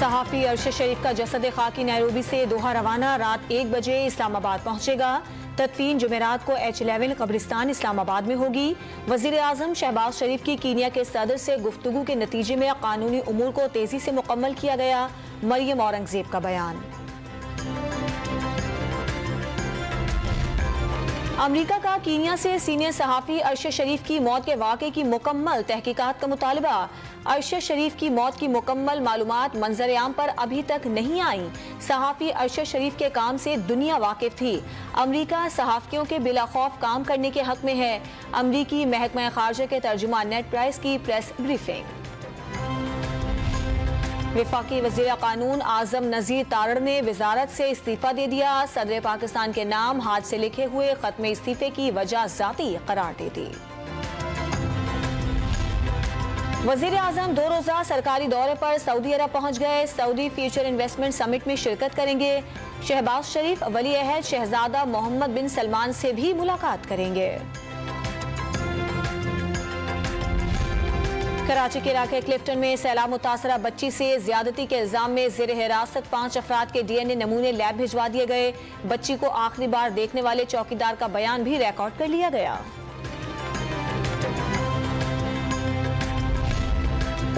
सहाफ़ी अरशद शरीफ का जसद खाकी नैरोबी से दोहा रवाना, रात 1 बजे इस्लामाबाद पहुंचेगा। तदफीन जुमेरात को H11 कब्रिस्तान इस्लामाबाद में होगी। वज़ीर आज़म शहबाज शरीफ की कीनिया के सदर से गुफ्तगू के नतीजे में कानूनी उमूर को तेजी से मुकम्मल किया गया। मरियम औरंगजेब का बयान। अमरीका का कीनिया से सीनियर सहाफ़ी अरशद शरीफ की मौत के वाक़े की मुकम्मल तहकीकात का मुतालबा। अरशद शरीफ की मौत की मुकम्मल मालूमात मंजर आम पर अभी तक नहीं आई। सहाफ़ी अरशद शरीफ के काम से दुनिया वाकिफ थी। अमरीका सहाफ़ियों के बिला खौफ काम करने के हक में है। अमरीकी महकमा खारजा के तर्जुमान नेड प्राइस की प्रेस ब्रीफिंग। वफाकी वज़ीर कानून आज़म नज़ीर तारड़ ने वजारत से इस्तीफ़ा दे दिया। सदर पाकिस्तान के नाम हाथ से लिखे हुए खत में इस्तीफ़े की वजह ज़ाती करार दे दी। वज़ीर आज़म 2 रोज़ा सरकारी दौरे पर सऊदी अरब पहुंच गए। सऊदी फ्यूचर इन्वेस्टमेंट समिट में शिरकत करेंगे। शहबाज शरीफ वली अहद शहजादा मोहम्मद बिन सलमान से भी मुलाकात करेंगे। कराची के इलाके क्लिफ्टन में सैलाब मुतासरा बच्ची से ज्यादती के इल्जाम में जेर हिरासत 5 अफराद के DNA नमूने लैब भिजवा दिए गए। बच्ची को आखिरी बार देखने वाले चौकीदार का बयान भी रिकॉर्ड कर लिया गया।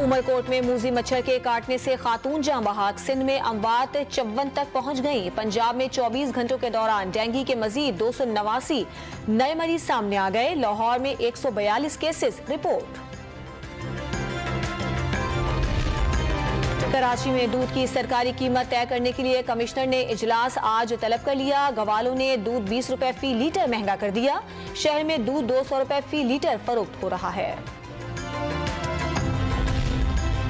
उमरकोट में मूजी मच्छर के काटने से खातून जाँ बहाक। सिंध में अमवात 54 तक पहुंच गई। पंजाब में 24 घंटों के दौरान डेंगू के मजीद 289 नए मरीज सामने आ गए। लाहौर में 142 केसेस रिपोर्ट। कराची में दूध की सरकारी कीमत तय करने के लिए कमिश्नर ने इजलास आज तलब कर लिया। गवालों ने दूध 20 रुपए फी लीटर महंगा कर दिया। शहर में दूध 200 रुपए फी लीटर फरोख्त हो रहा है।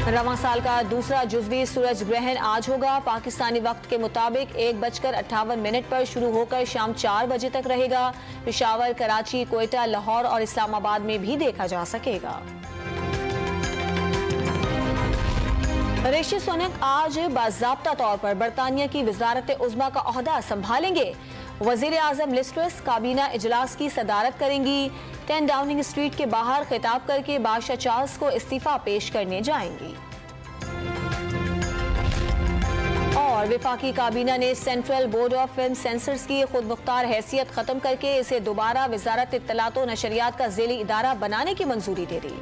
रवां साल का दूसरा जुज़वी सूरज ग्रहण आज होगा। पाकिस्तानी वक्त के मुताबिक 1:58 पर शुरू होकर शाम 4 बजे तक रहेगा। पेशावर, कराची, कोयटा, लाहौर और इस्लामाबाद में भी देखा जा सकेगा। ऋषि सुनक आज बाज़ाब्ता तौर पर बरतानिया की वज़ारत उज़्मा का ओहदा संभालेंगे। वज़ीर आज़म लिज़ ट्रस काबीना इजलास की सदारत करेंगी। 10 डाउनिंग स्ट्रीट के बाहर खिताब करके बादशाह चार्ल्स को इस्तीफा पेश करने जाएंगी। और वफाकी काबीना ने central board of film sensors की खुद मुख्तार हैसियत खत्म करके इसे दोबारा वज़ारत इत्तलात व नशरियात का ज़ेली इदारा बनाने की मंजूरी दे दी।